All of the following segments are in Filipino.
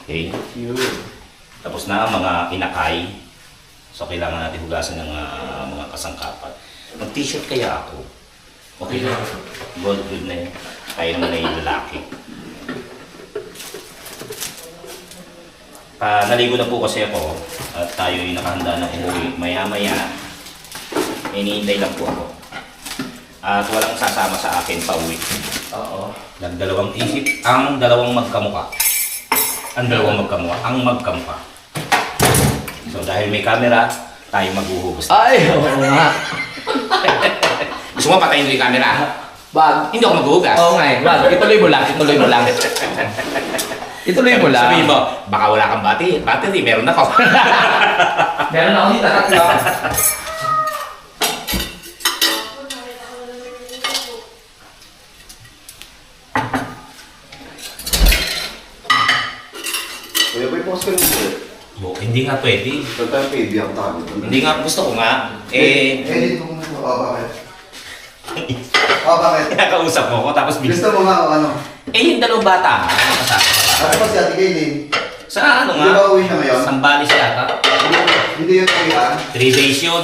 Okay? Yun. Tapos na ang mga inakay. So, kailangan natin hugasan ng mga kasangkapan. Mag-t-shirt kaya ako. Okay na. Good na yun. Tayo naman ay lalaki. Naligo na po kasi ako at tayo ay nakahanda na umuwi. Maya-maya, iniintay lang po ako. At walang sasama sa akin pa uwi. Oo. Nagdalawang isip ang dalawang magkamukha. Ang magkamukha. So dahil may camera, tayo maghuhugas. Ay, oo nga. Gusto mo patayin mo yung camera? Bag. Hindi ako maghuhugas. Oo nga eh. Bag. Ituloy mo lang. Ituloy mo lang. Ituloy mo lang. Sabihin mo, baka wala kang battery, meron ako. Meron ako dito. Tatlo. Kuya, may post ka naman po. Hindi nga pwede. Pagka pwede ako tabi. Hindi nga, gusto ko nga. Edit mo muna. Bakit? Bakit? Kinakausap mo ko, tapos bilis. Gusto mo nga o ano? Yung dalawang bata, kasama ka. Ano ba si Ate Kaylin? Sa ano nga? Hindi ba uwi siya ngayon? Sambales yata. Hindi yun kuya. 3 days yun.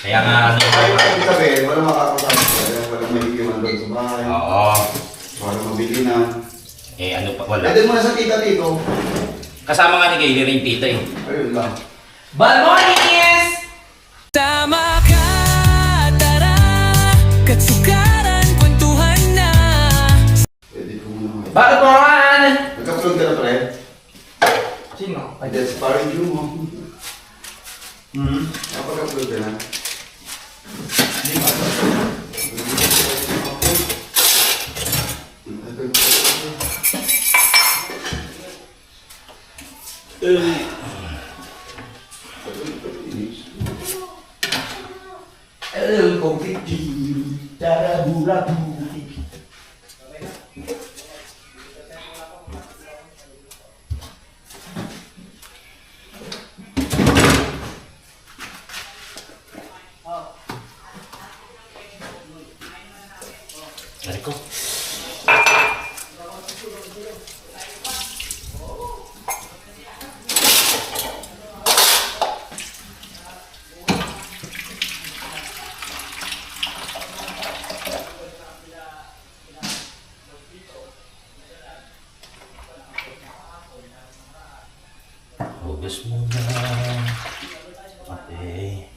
Kaya nga ano. Ayaw ko ibig sabihin, walang makakasama siya. Walang mahigiman doon sa bahay. Oo. Walang mabili na. Ano pa, wala. Pwede mo na sa tita dito. Kasama nga ni Kaylee rin tita eh. Ayun lang. Balmonies! Tama ka, tara, katsukaran, kwentuhan na. Edit ko muna. Bakit mo naman? Nagka-upload ka na pre? Sino? Ay, that's parang you mo. Napag-upload ka na? Hindi pa. El confetti, taraburabuti. Dari ko. Hugas muna. Okay.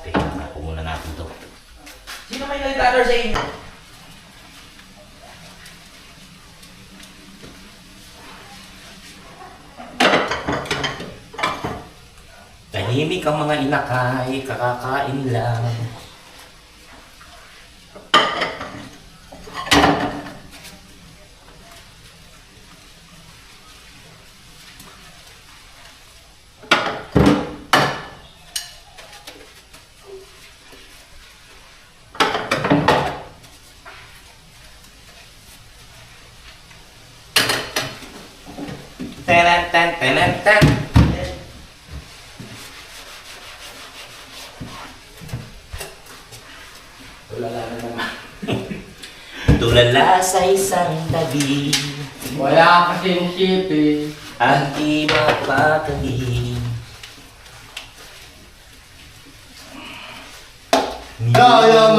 Tingnan po muna natin to. Sino may nagtatar sa inyo? Tahimik ang mga inakay, kakakain lang. Tan. Tulala na naman. Tulala sa isang tabi, Wala kasing shipping. ang di mapakali. Yung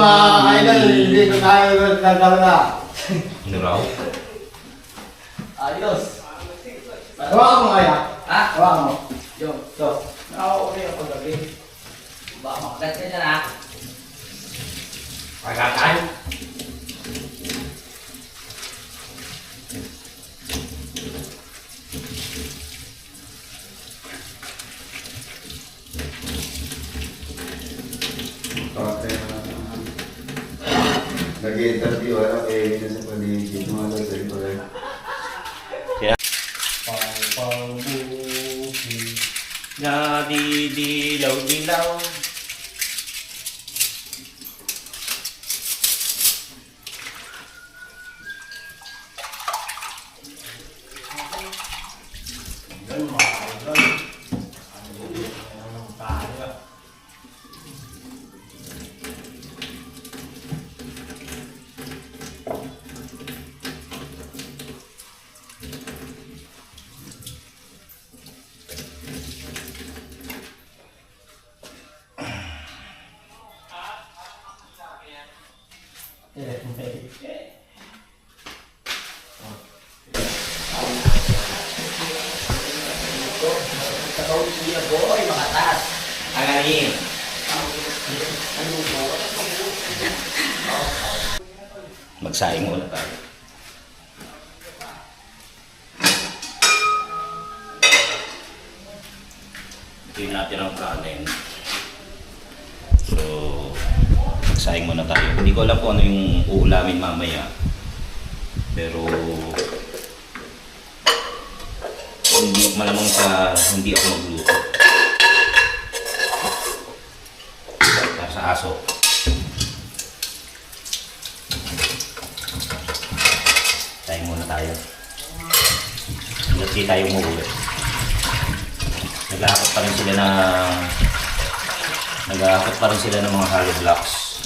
idol, dito tayo nagkakala. Ano raw? Ayos. Hawakan mo kaya? Ha? Hawakan mo. Yung, to. Okay ako gabi. Baka makagat ka dyan ha. Pagkakaan? Nag-interview ako kay Nina sa paligid. Mga lasay pa rin. Pang-pang-buki, nadidilaw-dilaw. Kuya Boy, makatas. Ang alin. Magsaing muna tayo. Ito yung natin ang kanin. So, magsaing muna tayo. Hindi ko alam kung ano yung uulamin mamaya. Pero, hindi malamang sa hindi ako magluto. Sa aso. Tayo muna tayo. Hanggat di tayo umuwi. Nag-aakot pa rin sila ng mga hollow blocks.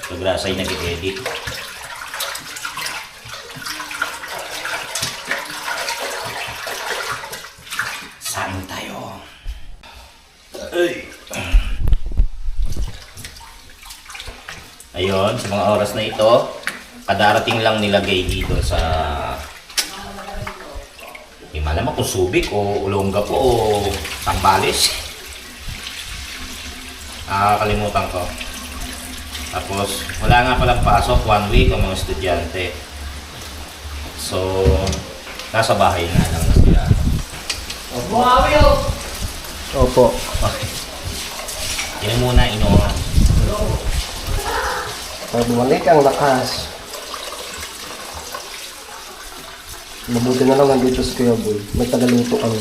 Pagrasay nag-edit. Saing tayo. Ay. Ayun, sa mga oras na ito, kadarating lang nilagay dito sa hindi malaman kung Subic o Olongapo o Sambales. Kalimutan ko. Tapos, wala nga palang pasok 1 week ang mga estudyante. So, nasa bahay na lang sila. Bumawi oh! Opo. Okay. Yan muna, inuha. Bumalik ang lakas. Mabuti na lang nandito si Kuya Boy. May tagaluto kami.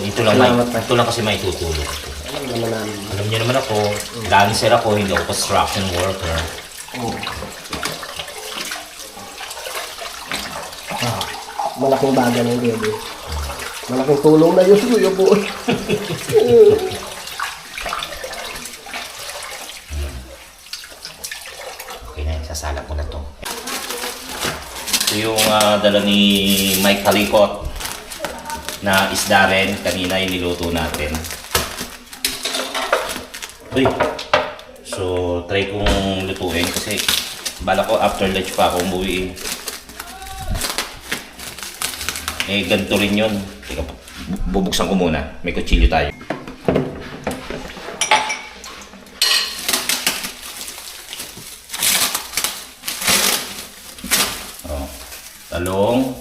Ito lang kasi may tutulong. Alam naman namin. Alam niyo naman ako, dancer ako, hindi ako construction worker. Malaking bagay ng Kuya Boy. Malaking tulong na yun, Kuya Boy. Okay na, sasalap ko na to. Ito yung dala ni Mike Kalikot na isda rin. Kanina yung niluto natin. Uy! So, try kong lutuin kasi bala ko after lunch pa ako umuwi. Ganito rin yun. Teka, bubuksan ko muna. May kutsilyo tayo. Talong,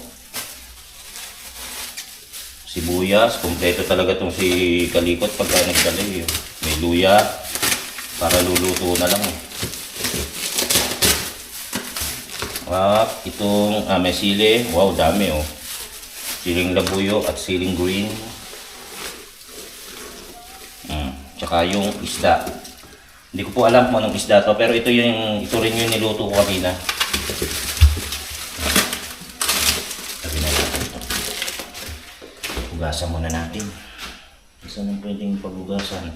sibuyas, kompleto talaga itong si Kalikot pagka nagdala eh. May luya, para luluto na lang. Itong may sili, wow dami oh. Siling labuyo at siling green. Tsaka yung isda. Hindi ko po alam kung anong isda to, pero ito rin yung niluto ko kanina. Hugasan muna natin. Isa nang pwedeng paghugasan.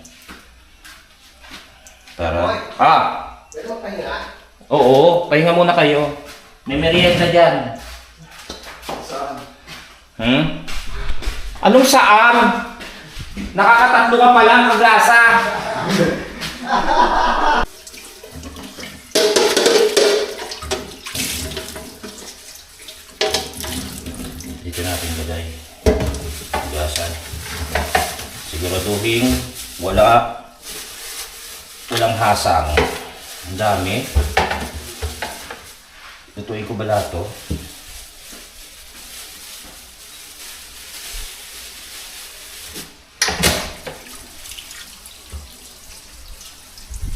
Para... Pero pahinga. Oo, pahinga muna kayo. May merienda dyan. Saan? Anong saan? Nakakatatlo ka pa lang, kagrasa. Dito natin lagay. Hugasan. Siguraduhin walang hasang. Ang dami. Lutuin ko ba lahat to?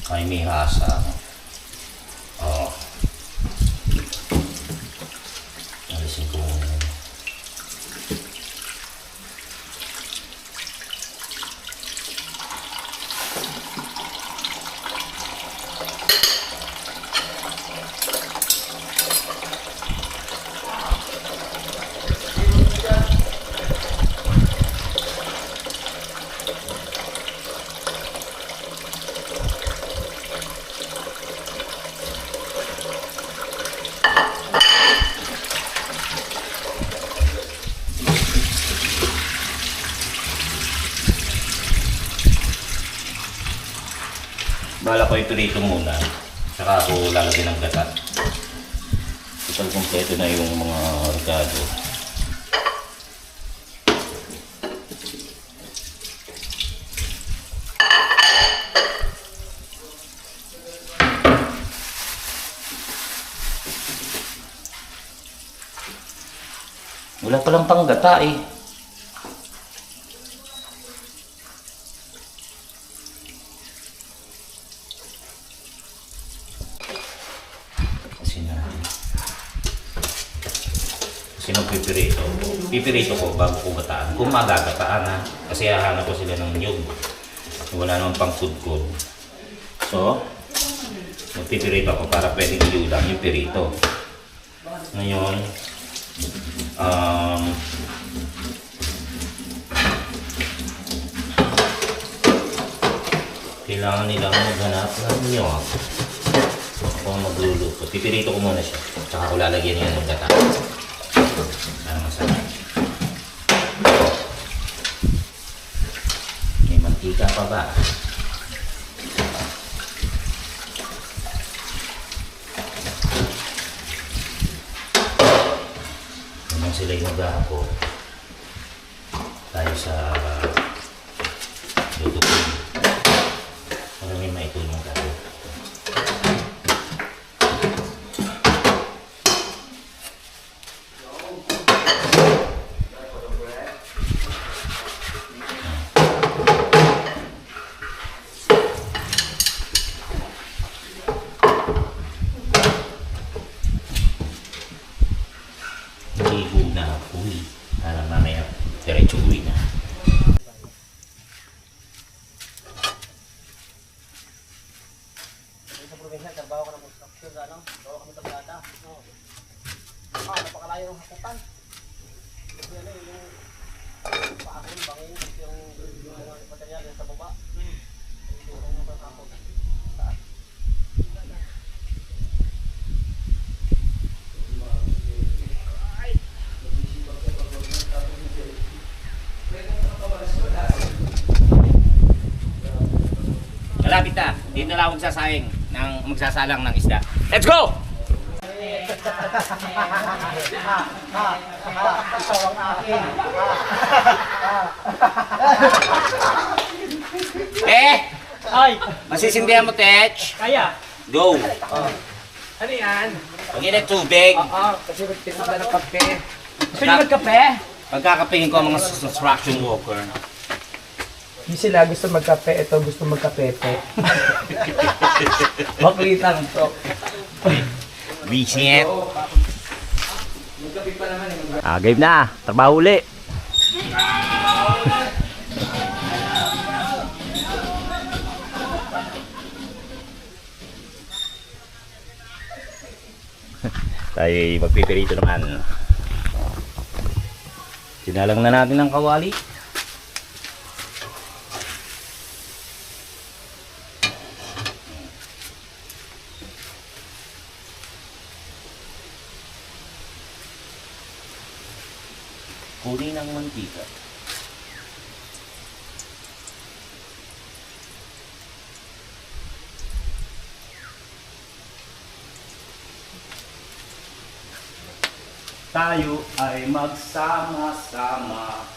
Ay, may hasang. Alisin ko muna. Bala ko ito dito muna. Saka ako lalagyan ng gata. total kompleto na yung mga regado. Wala palang panggata eh. Kasi magpipirito. Pipirito ko bago ko gataan. Kung magagataan ha. Kasi hahanap ko sila ng niyog. Wala naman pang food. So, magpipirito ako para pwedeng iulam yung pirito. Ngayon, kailangan nilang maghanap ng niyog. Ako ang magluluto. Pipirito ko muna siya. Tsaka ko lalagyan niya ng gata. Para masarap. May mantika pa ba? Naman sila yung mag-aako. Tayo sa luto ko. Maraming maitulong tayo. Ligo na uwi. Para mamaya diretso uwi na. Sa probinsya, trabaho ko ng construction sa ano? Trabaho kami sa Balata. Napakalayo ng hakutan. Yan yung paakon, bangin, yung mga material sa baba. Yung mga hakot. Taas. Malapit na. Dito na ako magsasalang ng isda. Let's go! Ikaw ang akin. Ay! Masisindihan mo, Tech. Kaya, Go! ano yan? Pag-init tubig. Kasi magtimpla ng kape. Gusto niyo magkape? Pagkakapingin ko ang mga construction worker. Hindi sila gusto magkape, ito gusto magkapepe. Makulitan to. Visit. Game na. Trabaho uli. Tayo magpipirito naman. Sinalang na natin ang kawali. Kunin ang mantika. Tayo ay magsama-sama.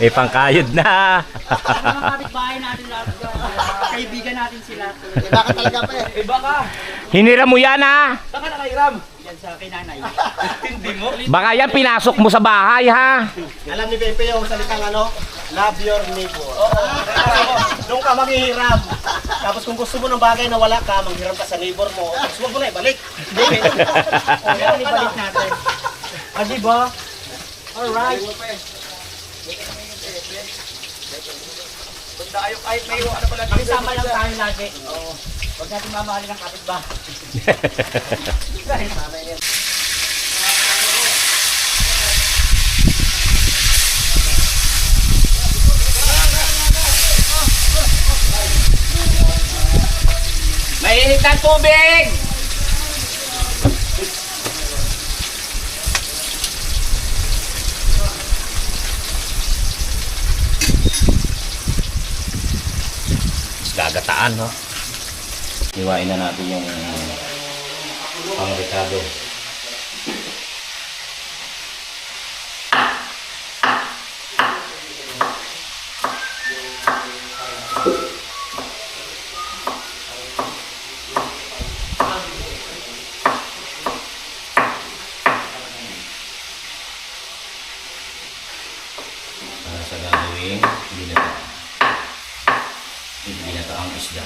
May pangkayod na. Mga kapitbahay natin lahat. Kaibigan natin sila. Bakit talaga pa eh? Eh baka, Hinira mo yan ha. baka nakairam. Yan sa kinanay. Hindi mo. Baka yan pinasok mo sa bahay ha. Alam ni Pepe yung salitang ano? Love your neighbor. Doon ka manghihiram. Tapos kung gusto mo ng bagay na wala ka, manghiram ka sa neighbor mo. Tapos huwag mo na ibalik. Hindi. Kaya ibalik natin. Ah, di ba? Alright. Banda kayo kahit may ano pala. Magsama lang tayo lagi. Oo. Huwag natin mamahalin ng kapitbahay. Mainit na tubig! Gagataan, no? Iwain na natin yung pang-ricado. Para sa gagawing binataang isda.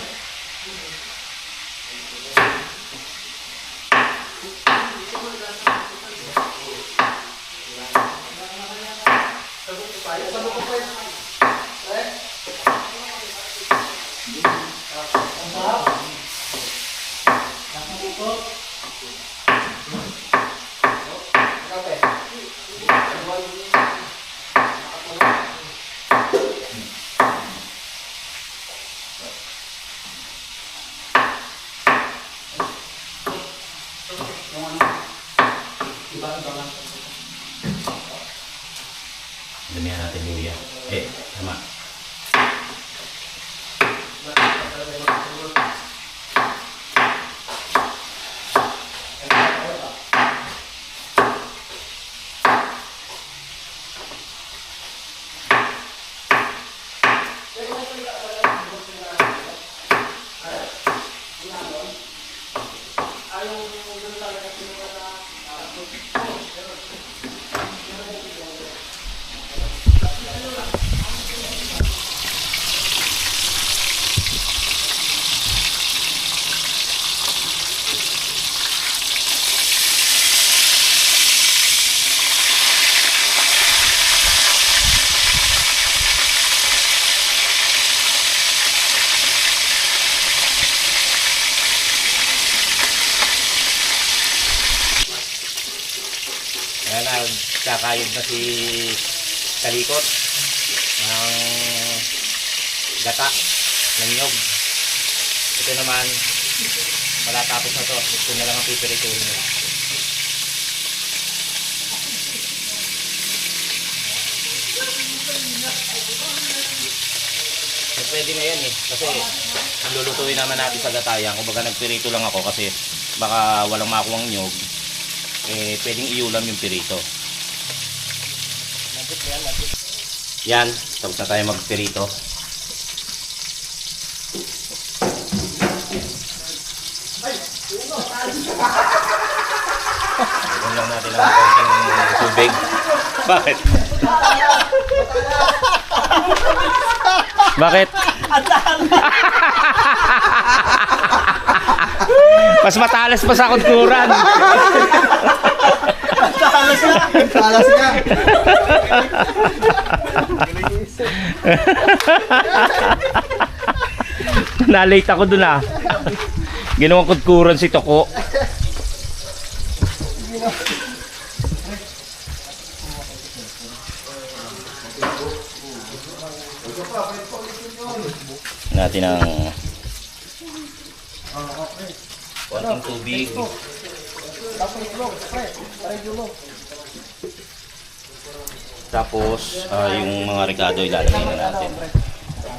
Damihan natin luya. Tama. Ayan na, kakayod na si Kalikot ng gata ng nyog. Ito naman, malatapos na to. Ito na lang ang pipirituhin nyo. Pwede na yan kasi lulutuin naman natin sa gatayan. Kumbaga nagpirito lang ako kasi baka walang makuwang nyog. Pwedeng iulam yung pirito. Yan, tapos na tayo magpirito. Ito lang natin ang konting tubig. Bakit? Bakit? Mas matalas pa sa kunturan. Talas ka. Nalate ako dun Ginawang kunturan si Toko. Natin ang konting tubig. Tapos yung mga ricado ilalagay na natin.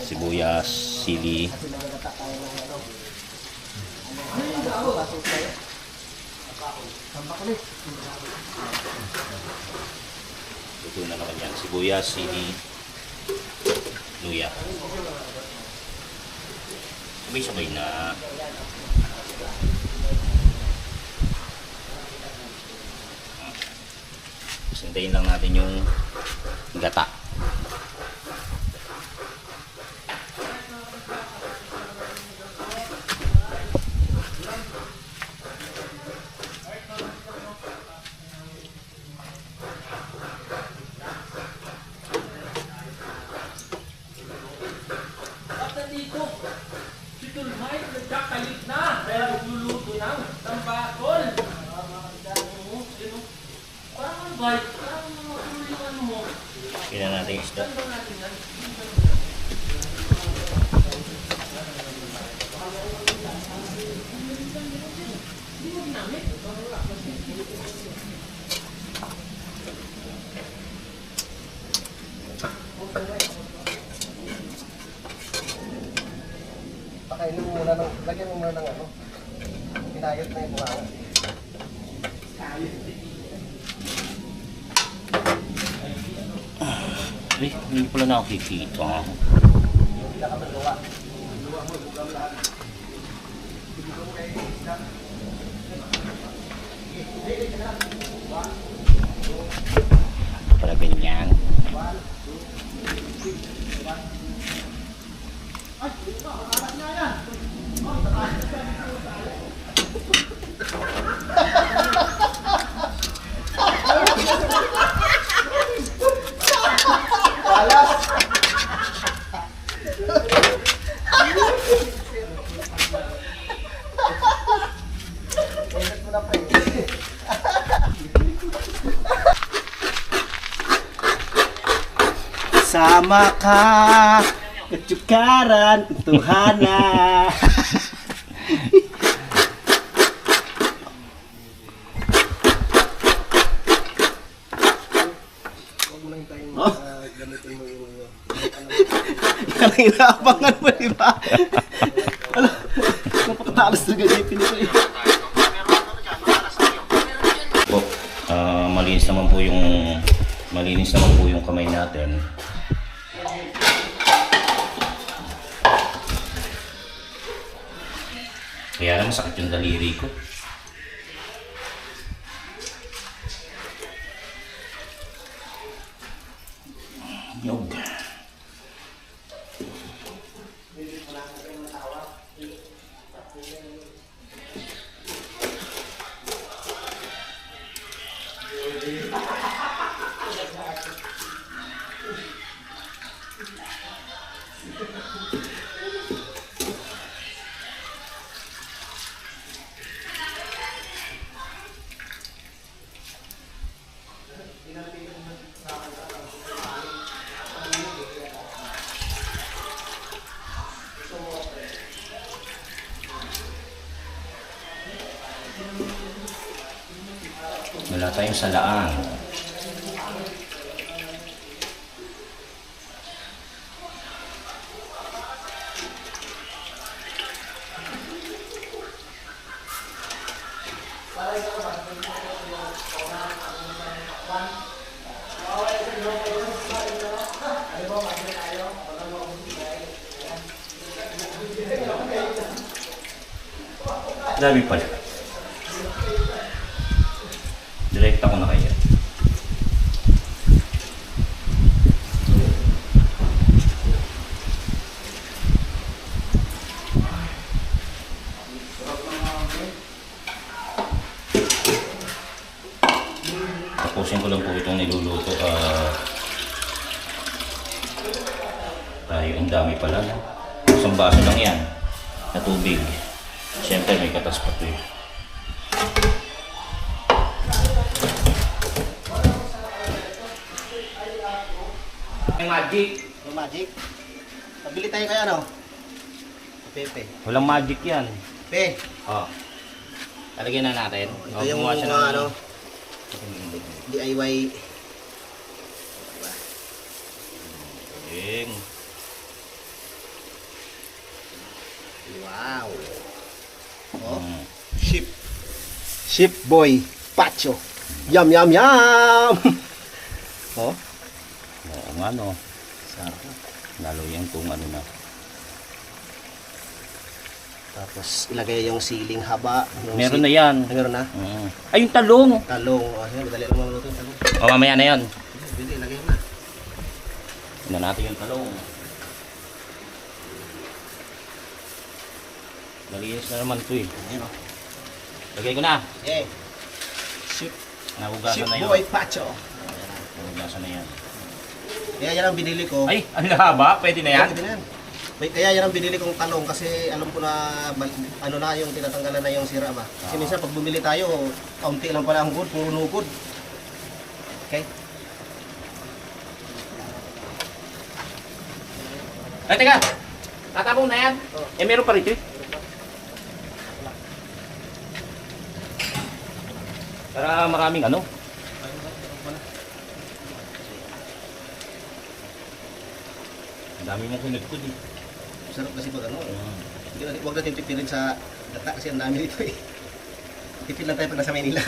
Sibuyas, sili. Ito na naman yan. Sibuyas, sili, luya. Sabay-sabay na. Sintayin lang natin yung gata. Tambakol! Parang ano ba? Parang ano mo? Kailan natin yung isda. Saan ba natin yan? Pakainin mo muna ng, lagyan mo muna ng ano. Pinayot na yung buhanga. Ay, hindi pala nakikita. Hindi na ka magawa. Para ganyan. Pinayot mo na pre. Sama ka, kecukaran, Tuhana. Huwag mo lang tayong gamitin mo yung Yan ang inaabangan mo, di ba? Ano? Napakatalas na ganyan pinito eh. Po, malinis naman po yung kamay natin. Kaya naman sakit yung daliri ko. Yog. Wala tayong salaan. Dami pala. Direkta ko na kaya. Tapusin ko lang po itong niluluto. Tayo, ang dami pala. Isang baso lang yan na tubig. Siyempre may katas pa ito eh. May magic. May magic. Pabili tayo kaya ano? Pepe. Walang magic yan. Pe. Oh. Talagyan na natin. Ito yung mga ano, DIY. Yung. Wow. Oh. Mm. Ship boy. Pacho. Yum, yum, yum. Oh. Oo nga no. Sarap. Lalo yung kung ano na. Tapos ilagay yung siling haba. Yung Meron na yan. Meron na. Mm. Ay, yung talong. Talong. Oh, sige, madali lang maluto yung talong. O, mamaya na yan. Hindi, ilagay mo na. Tignan natin yung talong. Malinis na naman ito eh. Ayan o. Lagay ko na. Eh. Ship Nahugasan na yun. boy Pacho. Nahugasan na yan. Kaya yan ang binili ko. Ay, ang haba. Pwede na yan. Pwede na yan. Kaya yan ang binili kong talong kasi alam ko na ano na yung tinatanggalan na yung sira ba. Kasi minsan pag bumili tayo, kaunti lang pala ang good, puro no good. Okay? Ay, teka! Tatapong na yan? Eh, meron pa rito eh. Para maraming ano? Ang dami mong kunod-kud eh. Sarap kasi pag ano. Huwag natin tipilin sa gata kasi ang dami nito eh. Tipil lang tayo pag nasa Maynila.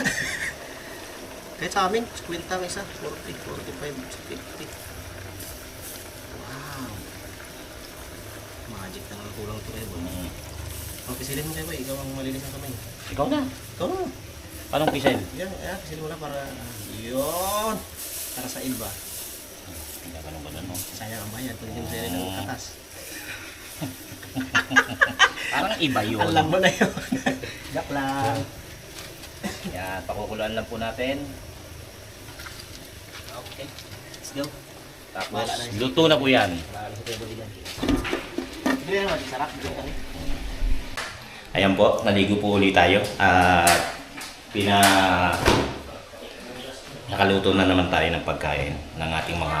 Kahit sa amin, 50 ang isa. 40, 45, 50. Wow. Magic na lang kulang ito kayo. Pisilin mo kayo ba? Ikaw ang malinis ang kamay. Ikaw na. Ikaw na. Anong pisel? Yan, pisilin mo na para... Yun! Para sa iba. Hindi ka nung ganun mo. Sayang ang bayan kung hindi mo sa'yo ng katas. Parang iba yun. Alam mo na yun. Joke lang. Yan, pakukuluan lang po natin. Okay. Let's go. Tapos, luto na po yan. Hindi naman, sarap. Ayan po, naligo po ulit tayo. At nakaluto na naman tayo ng pagkain ng ating mga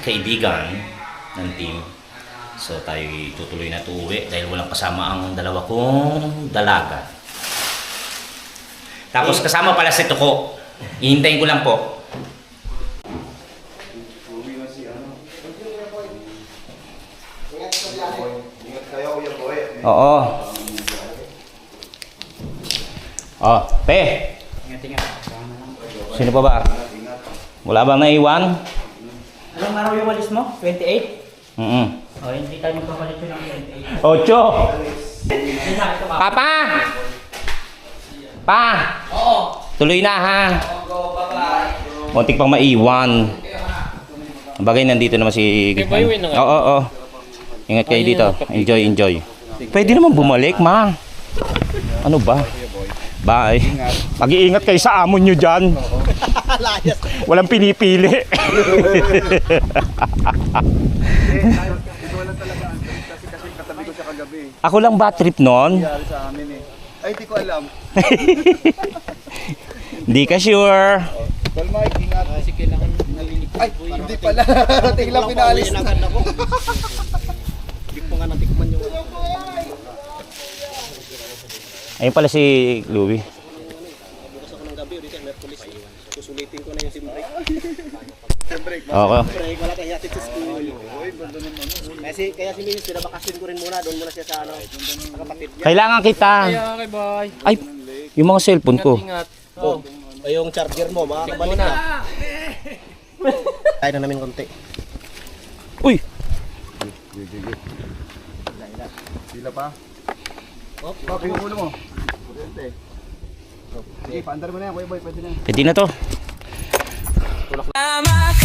kaibigan ng team. So tayo tutuloy na uwi dahil walang kasama ang dalawa kong dalaga. Tapos kasama pala si Tuko. Ihintayin ko lang po. Ingat kayo, Kuya Boy. Oo. Oh, pe. Sino pa ba? Wala bang naiwan? Anong araw yung walis mo? 28? Mm-mm. O, hindi tayo magpapalit yun ng 28. Ocho. Hindi na, ito ba? Papa! Pa! Oo. Tuloy na ha. Go, bye-bye. Muntik pang maiwan. Bagay nandito naman si... Oo, oo. Ingat kayo dito. Enjoy, enjoy. Pwede naman bumalik, ma. Ano ba? Bye. Mag-iingat kayo sa amon nyo dyan. Walang pinipili. Kasi katabi ko siya kagabi. Ako lang ba trip nun? Nangyari sa amin eh. Ay, di ko alam. Hindi ka sure. Well, Mike, ingat. Kasi kailangan nalilig. Ay, hindi pala. Rating lang pinalis na. Hindi ko nga natikman yung... Ayun pala si Louie. Bukas ako ng gabi, ulit may pulis. Susulitin ko na yung sim brake. Okay. Brake, wala kang yatid sa school. Kasi kaya si Miss, pinabakasin ko rin muna. Doon muna siya sa ano, sa kapatid niya. Kailangan kita. Okay, bye. Ay, yung mga cellphone ko. Ingat. Oh, ay yung charger mo, makakabalik na. Kaya na namin konti. Uy! Sila pa. Bakit yung ulo mo? Kuryente. Sige, paandar mo na yan, Kuya Boy. Pwede na yan. Pwede na to. Tama